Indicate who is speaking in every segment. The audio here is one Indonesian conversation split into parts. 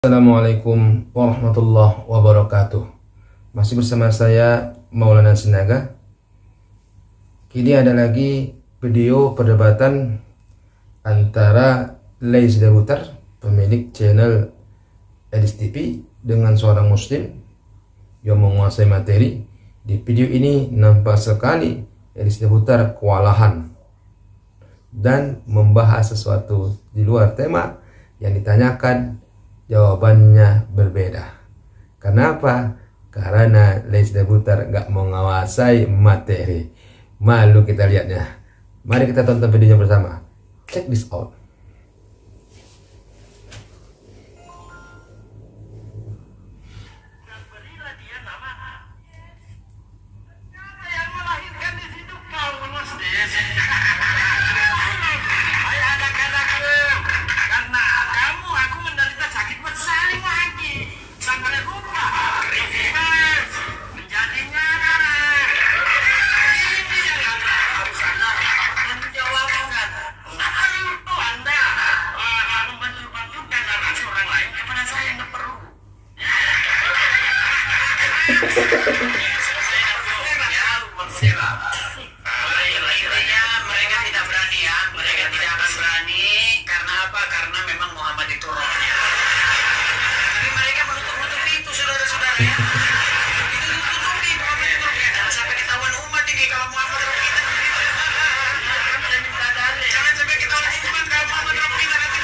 Speaker 1: Assalamualaikum warahmatullahi wabarakatuh. Masih bersama saya Maulana Sinaga. Kini ada lagi video perdebatan antara Lais Debutar, pemilik channel Edis TV, dengan seorang muslim yang menguasai materi. Di video ini nampak sekali Edis Debutar kewalahan dan membahas sesuatu di luar tema yang ditanyakan. Jawabannya berbeda. Kenapa? Karena Lais Debutar gak menguasai materi. Malu kita lihatnya. Mari kita tonton videonya bersama. Check this out.
Speaker 2: Intinya mereka tidak berani ya, mereka tidak akan berani. Karena apa? Karena memang Muhammad itu rohnya. Tapi mereka menutup-nutupi itu, saudara-saudara ya. Itu tutupi Muhammad itu rohnya. Jangan sampai ketahuan umat ini kalau Muhammad roh kita. Jangan sampai ketahuan umat kalau Muhammad roh kita nanti.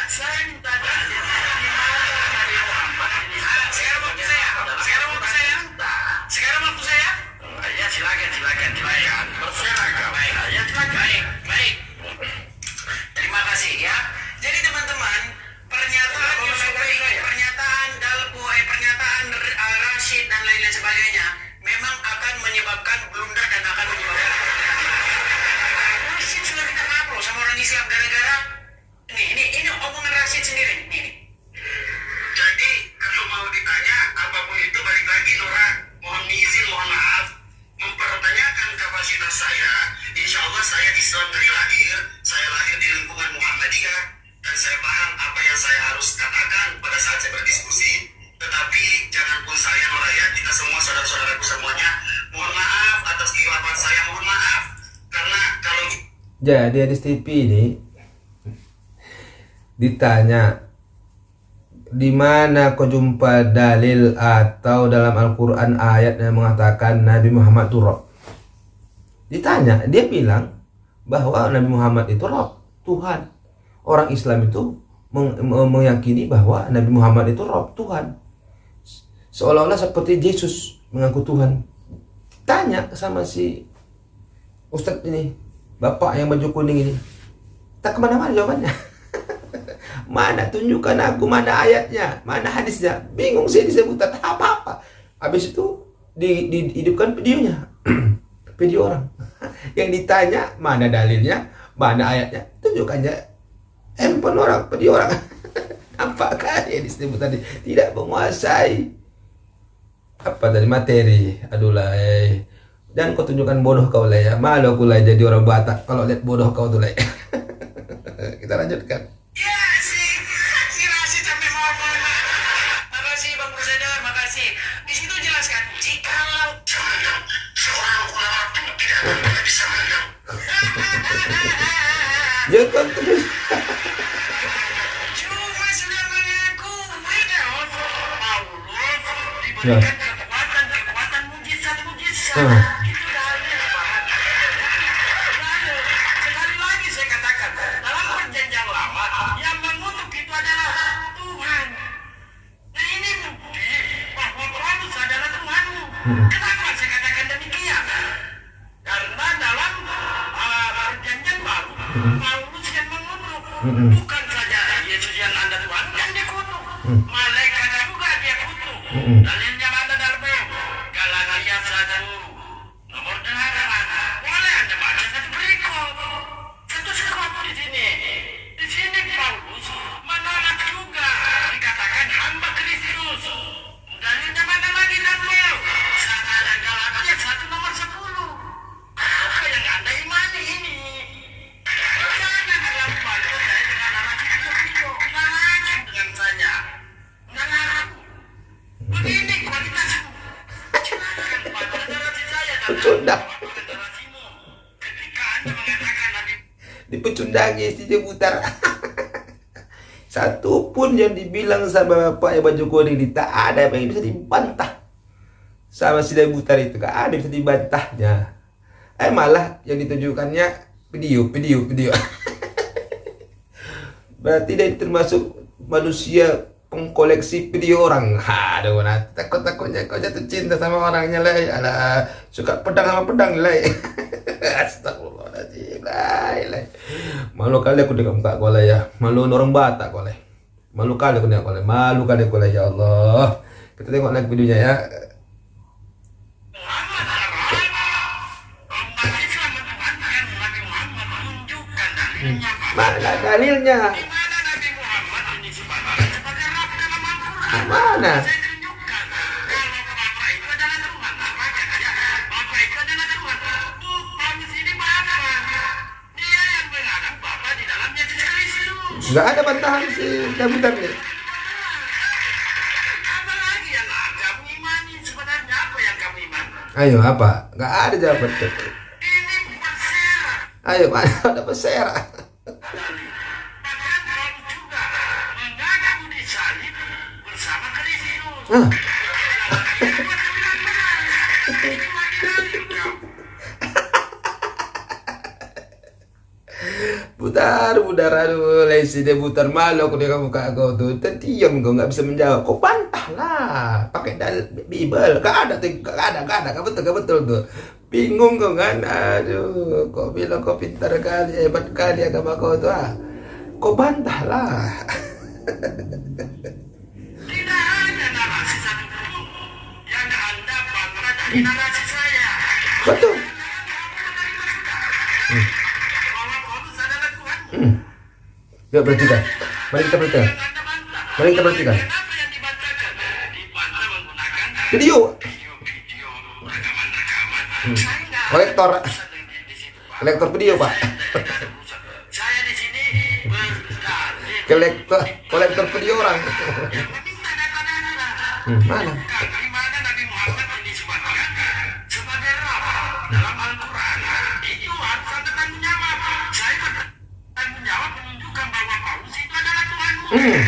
Speaker 2: Saya minta dalil. Sekarang waktu saya. Ya silakan. Baik. Terima kasih ya. Jadi teman-teman, pernyataan Dalbo, pernyataan Rashid dan lain-lain sebagainya memang akan menyebabkan blunder dan akan menyebabkan Rashid sudah minta maaf loh sama orang Islam gara-gara ini omongan Rashid sendiri. Nih. Jadi kalau mau ditanya apapun itu balik lagi Nora. Mohon izin, mohon maaf, mempertanyakan kapasitas saya. Insya Allah saya Islam dari lahir, saya lahir di lingkungan Muhammadiyah, dan saya paham apa yang saya harus katakan pada saat saya berdiskusi. Tetapi jangan pun saya Nora ya, kita semua saudara-saudaraku semuanya, mohon maaf atas kehilapan saya, mohon maaf. Karena kalau
Speaker 1: jadi Edis TV ini ditanya, di mana kau jumpa dalil atau dalam Al-Quran ayat yang mengatakan Nabi Muhammad itu Rob? Ditanya, dia bilang bahwa Nabi Muhammad itu Rob, Tuhan. Orang Islam itu meyakini bahwa Nabi Muhammad itu Rob, Tuhan. Seolah-olah seperti Yesus mengaku Tuhan. Tanya sama si Ustadz ini, bapak yang baju kuning ini, tak kemana-mana jawabannya. Mana tunjukkan aku, mana ayatnya, mana hadisnya. Bingung sih disebut apa-apa. Habis itu dihidupkan videonya. Video orang. Yang ditanya mana dalilnya, mana ayatnya, tunjukkannya handphone orang, video orang. Apakah yang disebut tadi tidak menguasai apa tadi materi? Adulah. Dan kau tunjukkan bodoh kau lah ya. Malu aku lah jadi orang Batak kalau lihat bodoh kau tuh lah. Kita lanjutkan.
Speaker 2: Makasih. Di situ jelaskan jikalau seorang ulama itu tidak bisa menang.
Speaker 1: Ya kan
Speaker 2: Cuma sudah mengakui Paulus diberikan kekuatan mujizat. Itu dalil. Lalu sekali lagi saya katakan, dalam perjanjian lama yang mengutuk itu adalah Tuhan. Nah ini bukti bahwa Paulus adalah Tuhanmu. Kenapa saya katakan demikian? Karena dalam perjanjian baru Paulus yang mengutuk, bukan saja Yesus yang Anda Tuhan yang dikutuk, malaikat juga dia kutuk. Dalilnya mana dalam Galatia 1 nomor 8. Boleh Anda baca satu berikut. Satu sesuatu di sini. Di sini Paulus menolak juga dikatakan hamba Kristus. Dalilnya mana lagi dalam Galatia 1 nomor 10. Apa yang Anda imani ini? Jangan dalam Paulus saya dengan narasi itu.
Speaker 1: dipecundangi si Jebutar. Satu pun yang dibilang sama Bapak Baju Kuning tak ada yang bisa dibantah sama si Jebutar itu, gak ada yang bisa dibantahnya. Malah yang ditunjukkannya video. Berarti dia termasuk manusia pengkoleksi video orang. Aduh, nah, takutnya kau jatuh cinta sama orangnya lah. Alah, suka pedang sama pedang lah. Astagfirullahaladzim lah. Malu kali aku dengan muka kau lah ya. Malu orang Batak kau lah. Malu kali aku dengan kau lah. Malu kali kau lah, ya Allah. Kita tengok lagi videonya ya. Mana dalilnya? Mana? Nggak ada bantahan si Jebutar nih. Ayo apa? Nggak ada jawaban. Ayo mana ada pesera? Budar, aduh, si Jebutar malu aku dengan muka kau tuh. Terdiam kau, nggak bisa menjawab. Kau bantah lah, pakai Bible. Gak ada, gak betul tuh. Bingung kau kan? Aduh, kau bilang kau pintar kali, hebat kali agama kau tuh. Kau bantah lah.
Speaker 2: Tidak ada narasi satupun yang Anda bantah dari narasi saya.
Speaker 1: Betul. Ya, perhatikan. Mari kita perhatikan.
Speaker 2: Kenapa yang dibantahkan? Dibantah menggunakan
Speaker 1: Video. Kolektor video, Pak.
Speaker 2: Saya di sini berdalil.
Speaker 1: Kolektor video orang.
Speaker 2: Yang meminta data-data.
Speaker 1: Mana?
Speaker 2: Di mana Nabi Muhammad yang disebutkan sebagai Rabb dalam Al-Quran, itu harus Anda tanggung jawab. Saya bertanggung jawab menunjukkan bahwa Paulus itu adalah Tuhanmu. Paulus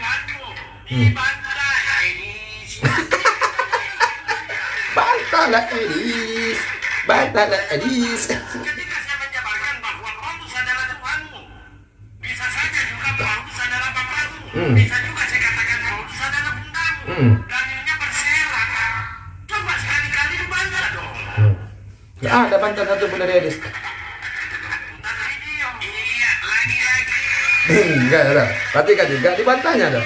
Speaker 2: Tuhanmu dibantah ini.
Speaker 1: Bantahlah Edis.
Speaker 2: Ketika saya menjabarkan bahwa Paulus adalah Tuhanmu, bisa saja juga Paulus adalah bapakmu, bisa juga saya katakan Paulus adalah bundamu, dalilnya berserak. Coba sekali-kali dibantah dong.
Speaker 1: Nggak ada bantahan satu pun dari Edis.
Speaker 2: Putar video. Iya, lagi-lagi.
Speaker 1: Enggak ada. Perhatikan juga dibantahnya dong.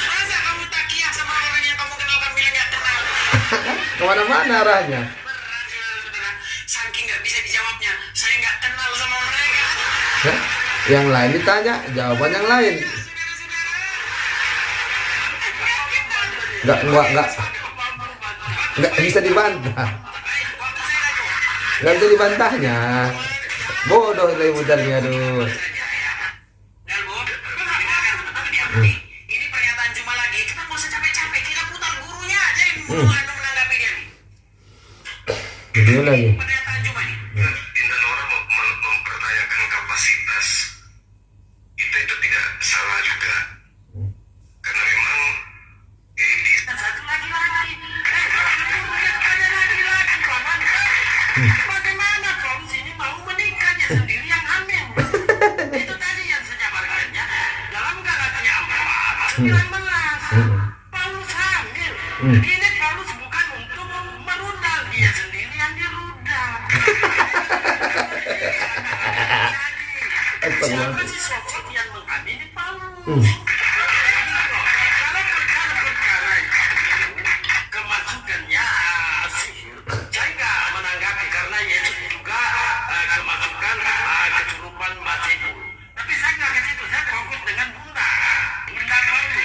Speaker 2: Masa kamu takiyah sama orang yang kamu kenal kamu bilang nggak kenal?
Speaker 1: Kemana-mana arahnya.
Speaker 2: Saudara, saking nggak bisa dijawabnya, saya nggak kenal sama mereka.
Speaker 1: Ya? Yang lain ditanya, jawaban yang lain. Nggak bisa dibantah. Nggak bisa dibantahnya. Bodoh itu Jebutarnya, aduh.
Speaker 2: Ini pernyataan cuma lagi, kita nggak usah capek-capek, kita putar gurunya aja yang menanggapi dia.
Speaker 1: Video lagi.
Speaker 2: Pernyataan cuma nih.
Speaker 3: Dan orang mempertanyakan kapasitas itu tidak salah juga, karena memang
Speaker 2: Dan satu lagi-lagi. Ada lagi-lagi, Paman. Bagaimana Paulus ini mau menikah, dia sendiri yang hamil. Itu tadi yang saya jabarkannya. Dalam Galatia 4:19, Paulus hamil. Ini Paulus bukan untuk merudal, dia sendiri yang dirudal. Siapa sih sosok yang mengamini Paulus? Kalau perkara-perkara itu kemasukannya sihir, saya nggak menanggapi karena Yesus juga kemasukan kecurupan Basebul. Tapi saya nggak ke situ, saya fokus dengan Bunda Paulus.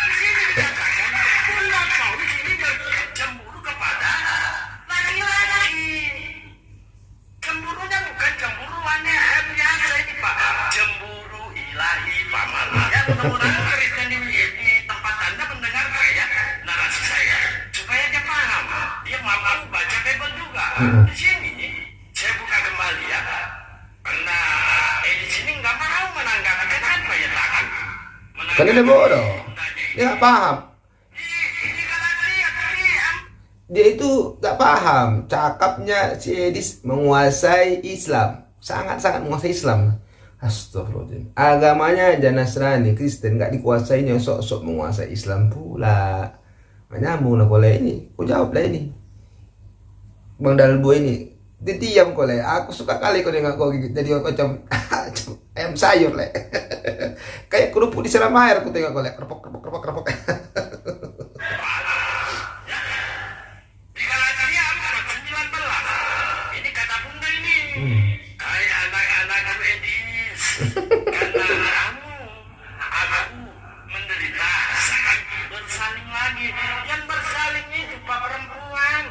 Speaker 2: Di sini dikatakan Bunda Paulus ini bercemburu kepada laki-laki. Cemburunya bukan cemburu aneh biasa ini Pak, cemburu ilahi paman. Ya mudah-mudahan Di sini saya buka kembali ya, karena di sini nggak mau menanggapi kenapa ya takut.
Speaker 1: Kan dia bodoh. Dia nggak paham. Dia itu nggak paham. Cakapnya si Edis menguasai Islam, sangat-sangat menguasai Islam. Astagfirullahaladzim. Agamanya aja Nasrani, Kristen, nggak dikuasainya, sok-sok menguasai Islam pula. Nyambung lah kolej ini. Kau jawab lah ini. Bang Dalbo ini. Diam kolej. Aku suka kali kau dengar kau gigit. Jadi macam ayam sayur le. Kayak kerupuk disiram air aku tengok kolej. Kerupuk.
Speaker 2: Ini kata bunda ini. Hai anak-anak Edis. Karena aku menderita saat bersaling lagi. Yang bersaling itu Pak perempuan.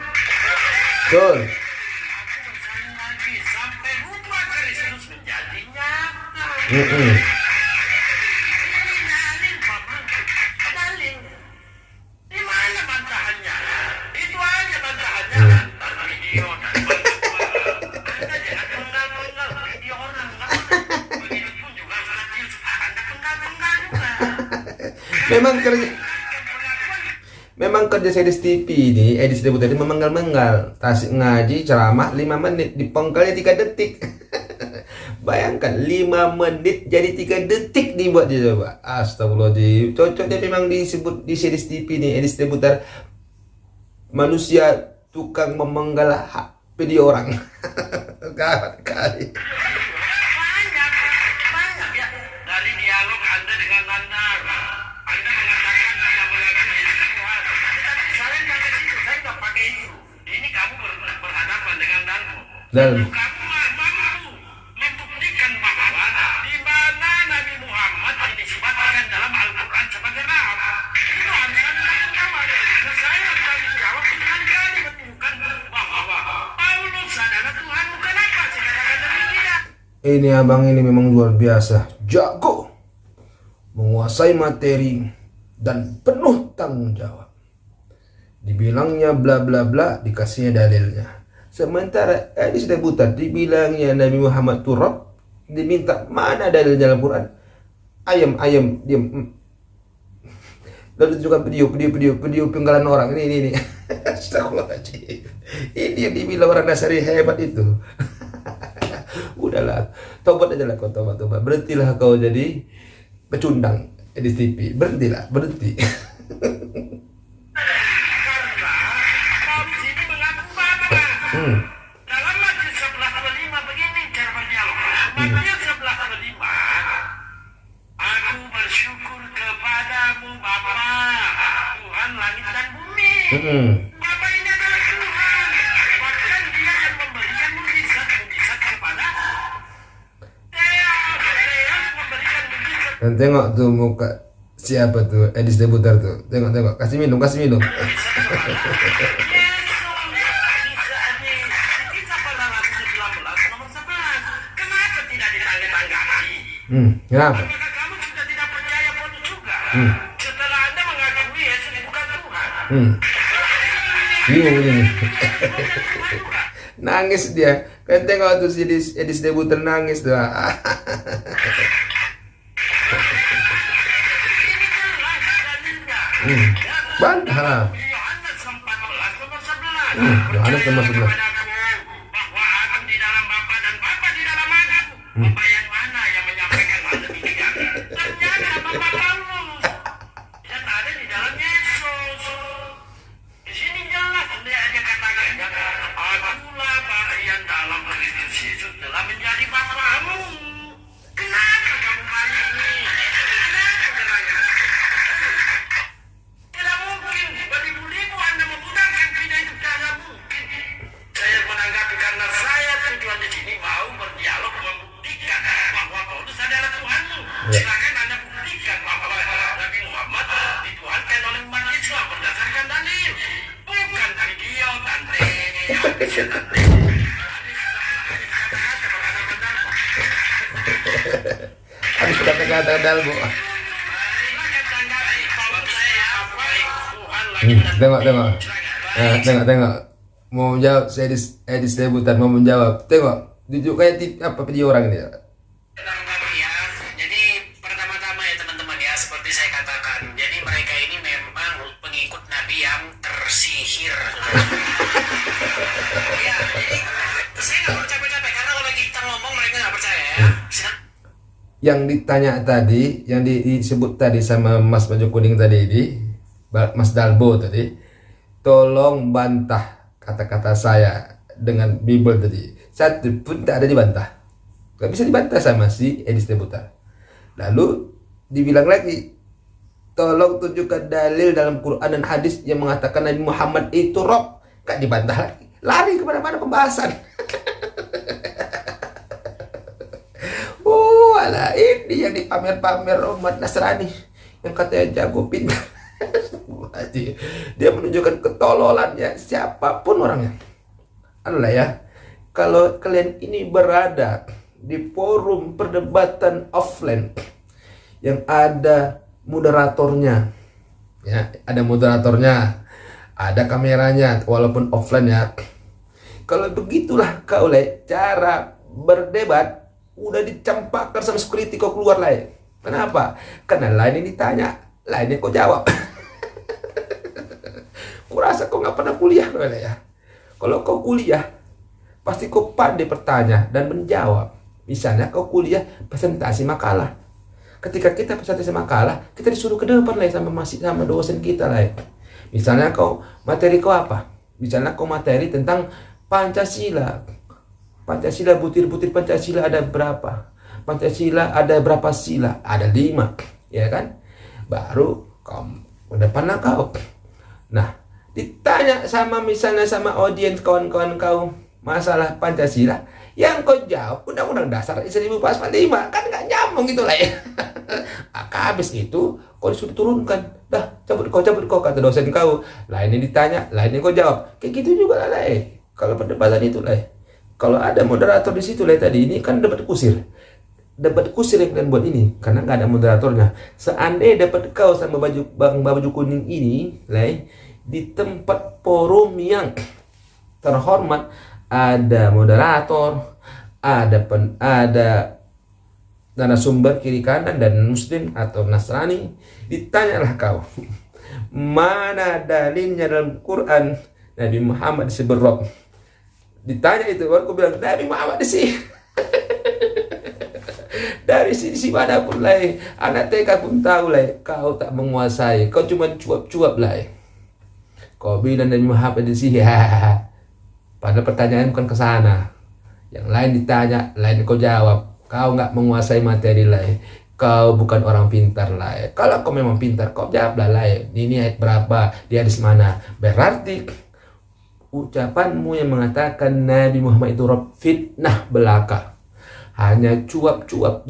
Speaker 1: Betul.
Speaker 2: Aku bersaling lagi sampai rupa Kristus menjadi nyata.
Speaker 1: Mm-mm.
Speaker 2: Ini dalil Bapak. Dalil. Di mana bantahannya? Itu aja bantahannya. Dan video dan bantuan. Anda jangan penggal-penggal video orang. Begitupun juga Matius. Anda penggal-penggal juga.
Speaker 1: Memang kerja Edis TV ini, Edis Debut tadi memenggal-menggal. Tasik ngaji ceramah 5 menit, dipongkalnya 3 detik. Bayangkan 5 menit jadi 3 detik dibuat dia coba. Astagfirullahaladzim. Cocok dia memang disebut di Edis TV ini, Edis Debutar manusia tukang memenggal video orang. Gawat kali.
Speaker 2: Banyak ya. Dari dialog Anda dengan Anda mengatakan tidak mengakui Yesus Tuhan. Tetapi saya nggak ke situ, saya nggak pakai itu. Ini kamu berhadapan dengan Dalmo.
Speaker 1: Dalmo.
Speaker 2: Kamu mampu membuktikan bahwa di mana Nabi Muhammad dinisbatkan dalam Al-Quran sebagai Rabb. Itu harus Anda jawab. Nah, saya tadi jawab berkali-kali menunjukkan bahwa Paulus adalah Tuhanmu. Kenapa saya katakan demikian?
Speaker 1: Ini abang ini memang luar biasa, jago, menguasai materi dan penuh tanggung jawab. Dibilangnya bla bla bla, dikasihnya dalilnya. Sementara Edis Debutar dibilangnya Nabi Muhammad Turab, diminta mana dalil dalam Quran? Ayam diam. Lalu tunjukkan video penggalan orang ini. Astagfirullahaladzim. Ini yang dibilang orang Nasrani hebat itu. Udahlah, tobat aja lah kau, tobat. Berhentilah kau jadi pecundang Edis TV. Berhenti.
Speaker 2: Karena Paulus ini mengaku Bapa. Dalam Matius 11:25 begini cara berdialog. Matius 11:25, aku bersyukur kepadamu Bapa, Tuhan langit dan bumi. Bapa ini adalah Tuhan. Bahkan Dia yang memberikan mujizat kepada Theos memberikan mujizat.
Speaker 1: Dan tengok tuh muka siapa tuh Edis Debutar tuh. Tengok. Kasih minum.
Speaker 2: Kenapa tidak ditanggapi?
Speaker 1: Kenapa?
Speaker 2: Apakah kamu sudah tidak percaya Paulus juga? Setelah Anda mengakui Yesus bukan Tuhan.
Speaker 1: Bingung ini. Nangis dia. Kan tengok tuh si Edis Debutar nangis tuh.
Speaker 2: Ini jelas dalilnya.
Speaker 1: Bantah lah.
Speaker 2: Yohanes 14:11.
Speaker 1: Yohanes nomor 11.
Speaker 2: Bahwa aku di dalam Bapa dan Bapa di dalam aku. Bapa yang mana yang menyampaikan hal demikian? Ternyata Bapa Paulus yang ada di dalam Yesus. Di sini jelas dia katakan, akulah Bapa yang dalam Kristus Yesus telah menjadi Bapamu. Kenapa kamu malu ini? Kenapa gerangan? Tidak mungkin beribu-ribu Anda memudahkan tidak itu tidak mungkin. Saya menanggapi karena saya tujuan di sini mau berdialog membuktikan bahwa Paulus adalah Tuhanmu. Silakan Anda buktikan bahwa Nabi Muhammad dituhankan oleh umat Islam berdasarkan dalil, bukan video tante.
Speaker 1: Habis kata-kata Dalbo. Tengok. Tengok. mau menjawab, saya Edis Debutan mau menjawab. Tengok, tunjuk kayak apa video orang ini.
Speaker 2: Tanggapi ya. Jadi pertama-tama ya teman-teman ya, seperti saya katakan, jadi mereka ini memang pengikut Nabi yang tersihir. Ya, jadi saya nggak perlu capek-capek karena kalau kita ngomong mereka nggak percaya ya.
Speaker 1: Yang ditanya tadi, yang disebut tadi sama Mas Baju Kuning tadi ini, Mas Dalbo tadi, tolong bantah kata-kata saya dengan Bible tadi. Satu pun tak ada dibantah. Gak bisa dibantah sama si Edis Debutan. Lalu dibilang lagi, tolong tunjukkan dalil dalam Quran dan hadis yang mengatakan Nabi Muhammad itu Rob. Gak dibantah lagi. Lari kemana-mana pembahasan. Alah, ini yang dipamer-pamer umat Nasrani yang katanya jago pintar. Dia menunjukkan ketololannya siapapun orangnya. Alah ya, kalau kalian ini berada di forum perdebatan offline yang ada moderatornya, ya, ada moderatornya, ada kameranya, walaupun offline ya. Kalau begitulah kau cara berdebat, udah dicampakkan sama security kau keluar lah. Kenapa? Karena lain ini ditanya, lainnya kau jawab. Kurasa kau nggak pernah kuliah ya. Kalau kau kuliah, pasti kau pandai bertanya dan menjawab. Misalnya kau kuliah presentasi makalah. Ketika kita presentasi makalah, kita disuruh ke depan lah sama dosen kita lah. Misalnya kau materi kau apa? Misalnya kau materi tentang Pancasila. Pancasila, butir-butir Pancasila ada berapa? Pancasila ada berapa sila? Ada 5, ya kan? Baru kau depanlah kau. Nah, ditanya sama misalnya sama audiens kawan-kawan kau masalah Pancasila, yang kau jawab Undang-Undang Dasar 1945, kan nggak nyambung gitu lah ya. Habis itu kau disuruh turunkan, dah cabut kau kata dosen kau. Lainnya ditanya, lainnya kau jawab. Kayak gitu juga lah kalau perdebatan itu lah. Kalau ada moderator di situ lah tadi, ini kan debat kusir. Debat kusir yang kalian buat ini karena nggak ada moderatornya. Seandainya dapat kau sama baju kuning ini lah di tempat forum yang terhormat, ada moderator, ada narasumber kiri kanan dan muslim atau Nasrani, ditanyalah kau mana dalilnya dalam Quran Nabi Muhammad disebut Rob. Ditanya itu, baru aku bilang Nabi Muhammad sih. Dari sisi mana pun lah, anak TK pun tahu lah, kau tak menguasai, kau cuma cuap-cuap lah. Kau bilang Nabi Muhammad sih, ya. Padahal pertanyaan bukan ke sana. Yang lain ditanya, lain kau jawab. Kau nggak menguasai materi lah. Kau bukan orang pintar lah. Kalau kau memang pintar, kau jawablah lah. Ini ayat berapa? Di hadis mana? Berarti ucapanmu yang mengatakan Nabi Muhammad itu Rabb fitnah belaka, hanya cuap-cuap,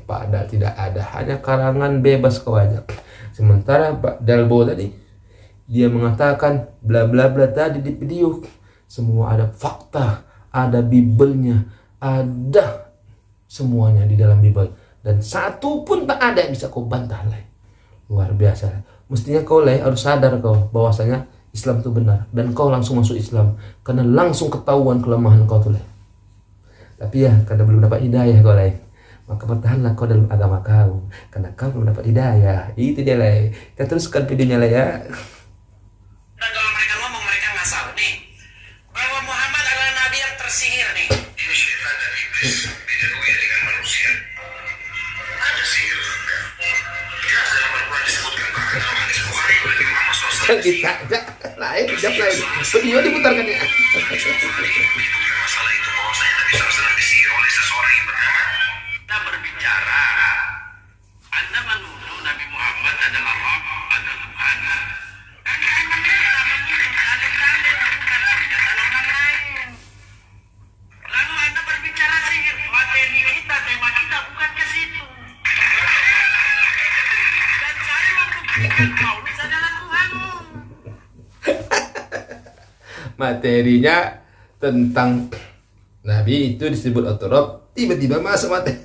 Speaker 1: padahal tidak ada, hanya karangan bebas kau aja. Sementara Pak Dalbo tadi dia mengatakan bla bla bla tadi di video, semua ada fakta, ada Bible-nya, ada semuanya di dalam Bible, dan satu pun tak ada yang bisa kau bantah lah. Luar biasa. Mestinya kau lah harus sadar kau bahwasanya Islam itu benar, dan kau langsung masuk Islam karena langsung ketahuan kelemahan kau tuh. Tapi ya karena belum dapat hidayah kau lah, maka bertahanlah kau dalam agama kau karena kau belum dapat hidayah. Itu dia lah. Kita teruskan videonya lah ya.
Speaker 2: Dan kalau mereka ngomong, mereka ngasal nih bahwa Muhammad adalah nabi yang tersihir nih.
Speaker 3: Ini syaitan dan iblis dijagoin dengan manusia. Ada sihir. Jelas dalam Al-Quran disebutkan bahkan dalam hadis Bukhari Nabi Muhammad SAW
Speaker 1: Kita lain, jawab lain. Video diputarkan ya.
Speaker 3: menyebutkan masalah itu bahwasanya Nabi SAW disihir oleh seseorang yang bernama.
Speaker 2: Kita berbicara, Anda menuduh Nabi Muhammad adalah Rabb, adalah Tuhan. Karena Anda menuduh dalil-dalil bukan pernyataan orang lain. Lalu Anda berbicara sihir, materi kita, tema kita bukan ke situ. Dan saya membuktikan Paulus adalah Tuhanmu.
Speaker 1: Materinya tentang Nabi itu disebut otorop, tiba-tiba masuk materi.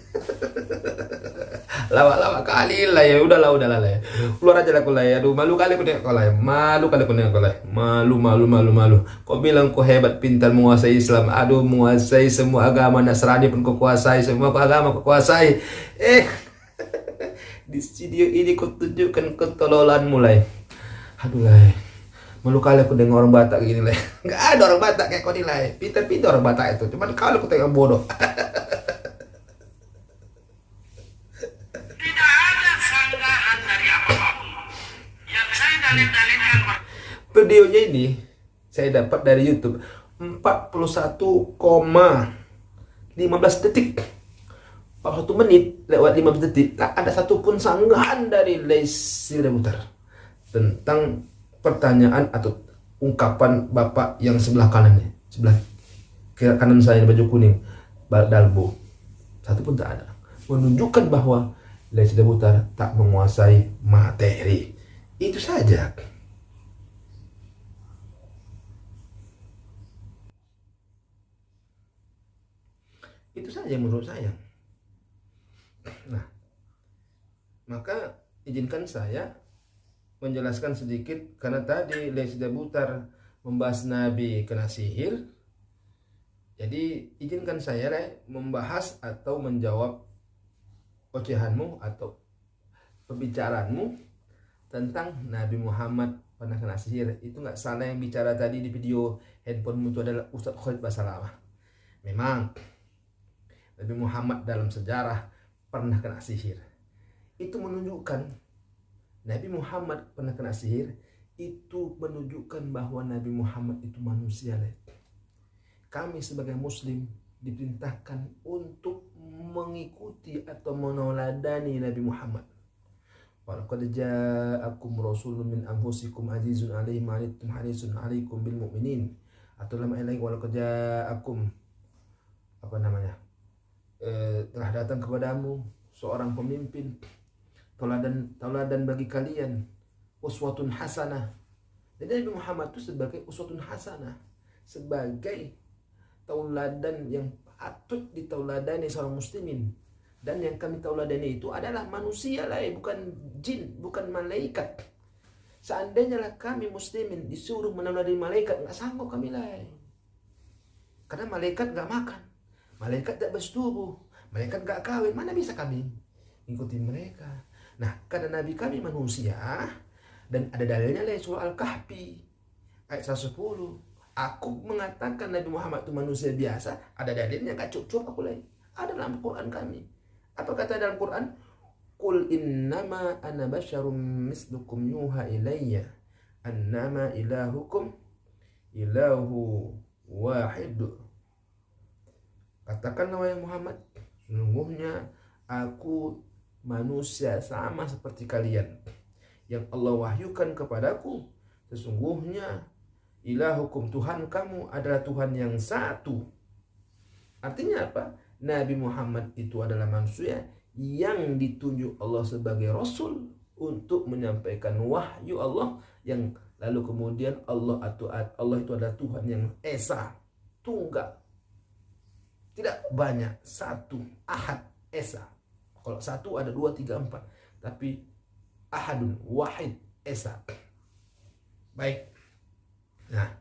Speaker 1: Lawak-lawak kali lah ya. Udahlah lah ya. Keluar aja lah kau lah ya. Aduh, malu kali aku tengok kau lah ya. Malu kali aku tengok kau lah ya. Malu. Kau bilang kau hebat, pintar, menguasai Islam. Aduh, menguasai semua agama. Nasrani pun kau kuasai. Semua agama kau kuasai. Di video ini kau tunjukkan ketololan mulai. Aduh lah ya. Malu kali aku dengar orang Batak gini lah. Nggak ada orang Batak kayak kau nilai. Pintar-pintar orang Batak itu. Cuman kalau aku tengok bodoh.
Speaker 2: Tidak ada sanggahan dari apapun yang saya dalil-dalilkan.
Speaker 1: Videonya ini saya dapat dari YouTube 41,15 detik. 41 menit lewat 15 detik. Tak ada satupun sanggahan dari Lesti Rebutar tentang pertanyaan atau ungkapan bapak yang sebelah kanannya, sebelah kanan saya baju kuning, Dalbo. Satu pun tak ada. Menunjukkan bahwa Lesti Rebutar tak menguasai materi. Itu saja. Itu saja menurut saya. Nah, maka izinkan saya menjelaskan sedikit, karena tadi Lesti Rebutar membahas Nabi kena sihir. Jadi izinkan saya membahas atau menjawab ocehanmu atau pembicaraanmu tentang Nabi Muhammad pernah kena sihir. Itu nggak salah yang bicara tadi di video handphonemu itu adalah Ustadz Khalid Basalamah. Memang Nabi Muhammad dalam sejarah pernah kena sihir. Itu menunjukkan Nabi Muhammad pernah kena sihir, itu menunjukkan bahwa Nabi Muhammad itu manusia. Kami sebagai muslim diperintahkan untuk mengikuti atau meneladani Nabi Muhammad. Walaqad ja'akum rasulun min anfusikum azizun 'alaihi ma 'anittum harisun 'alaikum bil mu'minin. Atau dalam ayat lain walaqad ja'akum telah datang kepadamu seorang pemimpin tauladan bagi kalian, uswatun hasanah. Jadi Nabi Muhammad itu sebagai uswatun hasanah, sebagai tauladan yang patut ditauladani seorang muslimin. Dan yang kami tauladani itu adalah manusia lah, bukan jin, bukan malaikat. Seandainya lah kami muslimin disuruh meneladani malaikat, nggak sanggup kami lah. Karena malaikat nggak makan, malaikat tak bersetubuh, malaikat nggak kawin, mana bisa kami ikuti mereka. Nah, karena Nabi kami manusia, dan ada dalilnya lah surah Al-Kahfi ayat 110. Aku mengatakan Nabi Muhammad itu manusia biasa, ada dalilnya, gak cukup aku lagi. Ada dalam Quran kami. Apa kata dalam Quran? Qul innama ana basyarum mislukum yuha ilayya annama ilahukum ilahu wahid. Katakanlah wahai Muhammad, sesungguhnya aku manusia sama seperti kalian. Yang Allah wahyukan kepadaku, sesungguhnya ilahukum, Tuhan kamu adalah Tuhan yang satu. Artinya apa? Nabi Muhammad itu adalah manusia yang ditunjuk Allah sebagai Rasul untuk menyampaikan wahyu Allah, yang lalu kemudian Allah itu adalah Tuhan yang Esa, tunggal, tidak banyak, satu, Ahad, Esa. Kalau satu ada 2, 3, 4, tapi Ahadun, Wahid, Esa. Baik. Nah,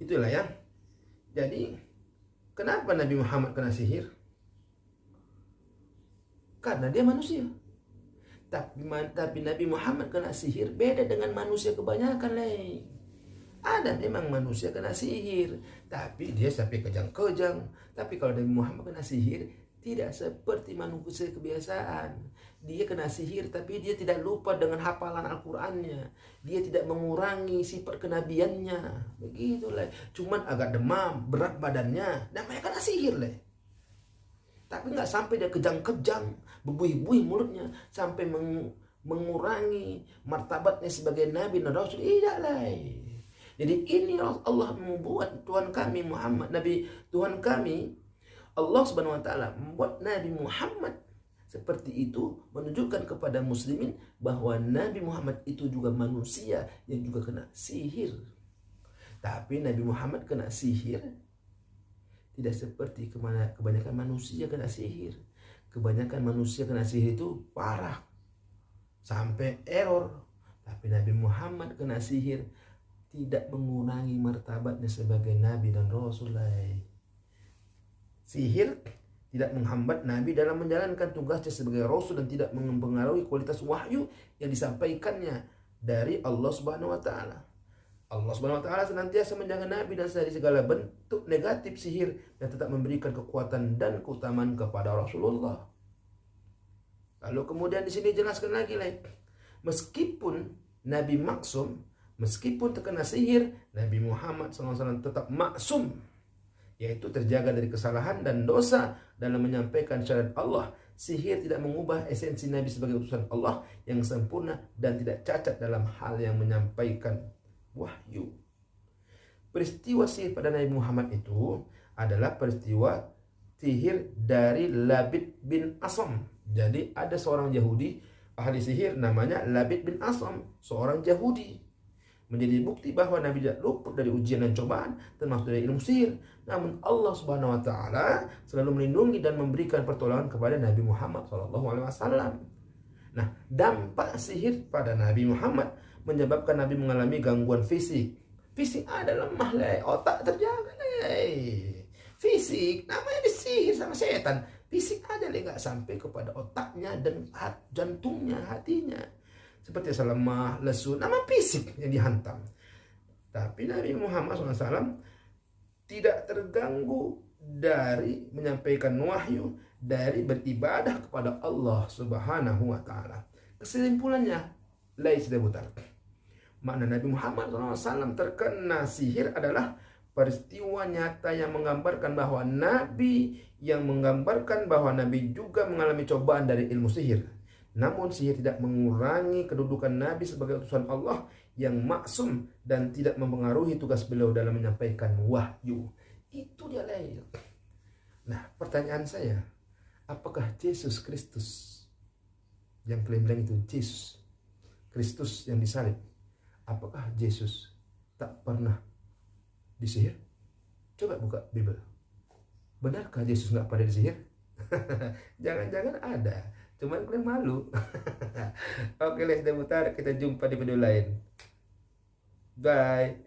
Speaker 1: itulah ya. Jadi, kenapa Nabi Muhammad kena sihir? Karena dia manusia. Tapi Nabi Muhammad kena sihir beda dengan manusia kebanyakan lain. Ada memang manusia kena sihir, tapi dia sampai kejang-kejang. Tapi kalau Nabi Muhammad kena sihir, tidak seperti manusia kebiasaan. Dia kena sihir tapi dia tidak lupa dengan hafalan Al-Qur'annya. Dia tidak mengurangi sifat kenabiannya. Begitulah. Cuman agak demam, berat badannya, namanya kena sihir lah. Tapi nggak sampai dia kejang-kejang, berbuih-buih mulutnya, sampai mengurangi martabatnya sebagai Nabi dan Rasul. Tidak lah. Jadi ini Allah membuat Tuhan kami Muhammad, Nabi Tuhan kami Allah Subhanahu wa taala membuat Nabi Muhammad seperti itu, menunjukkan kepada muslimin bahwa Nabi Muhammad itu juga manusia yang juga kena sihir. Tapi Nabi Muhammad kena sihir tidak seperti kebanyakan manusia kena sihir. kebanyakan manusia kena sihir itu parah sampai error. Tapi Nabi Muhammad kena sihir tidak mengurangi martabatnya sebagai Nabi dan Rasul. Sihir tidak menghambat Nabi dalam menjalankan tugasnya sebagai Rasul dan tidak mempengaruhi kualitas wahyu yang disampaikannya dari Allah Subhanahu wa Ta'ala. Allah Subhanahu wa Ta'ala senantiasa menjaga Nabi dari segala bentuk negatif sihir dan tetap memberikan kekuatan dan keutamaan kepada Rasulullah. Lalu kemudian di sini jelaskan lagi, meskipun Nabi maksum, meskipun terkena sihir, Nabi Muhammad SAW tetap maksum, yaitu terjaga dari kesalahan dan dosa dalam menyampaikan syariat Allah. Sihir tidak mengubah esensi Nabi sebagai utusan Allah yang sempurna dan tidak cacat dalam hal yang menyampaikan wahyu. Peristiwa sihir pada Nabi Muhammad itu adalah peristiwa sihir dari Labid bin Asam. Jadi ada seorang Yahudi ahli sihir namanya Labid bin Asam, seorang Yahudi. Menjadi bukti bahwa Nabi tidak luput dari ujian dan cobaan termasuk dari ilmu sihir. Namun Allah Subhanahu wa Ta'ala selalu melindungi dan memberikan pertolongan kepada Nabi Muhammad SAW. Nah, dampak sihir pada Nabi Muhammad menyebabkan Nabi mengalami gangguan fisik. Fisik ada lemah, otak terjaga. Fisik namanya disihir sama setan. Fisik aja nggak sampai kepada otaknya dan jantungnya, hatinya. Seperti lemah, lesu, nama fisik yang dihantam. Tapi Nabi Muhammad SAW tidak terganggu dari menyampaikan wahyu, dari beribadah kepada Allah Subhanahu wa Ta'ala. Kesimpulannya, lais debutar. Makna Nabi Muhammad SAW terkena sihir adalah peristiwa nyata yang menggambarkan bahwa Nabi juga mengalami cobaan dari ilmu sihir. Namun sihir tidak mengurangi kedudukan Nabi sebagai utusan Allah yang maksum dan tidak mempengaruhi tugas beliau dalam menyampaikan wahyu. Itu dia lain. Nah, pertanyaan saya, apakah Yesus Kristus yang kalian bilang itu Yesus Kristus yang disalib, apakah Yesus tak pernah disihir? Coba buka Bible. Benarkah Yesus nggak pernah disihir? Jangan-jangan ada, cuman kalian malu. Oke, let's debutar. Kita jumpa di video lain. Bye.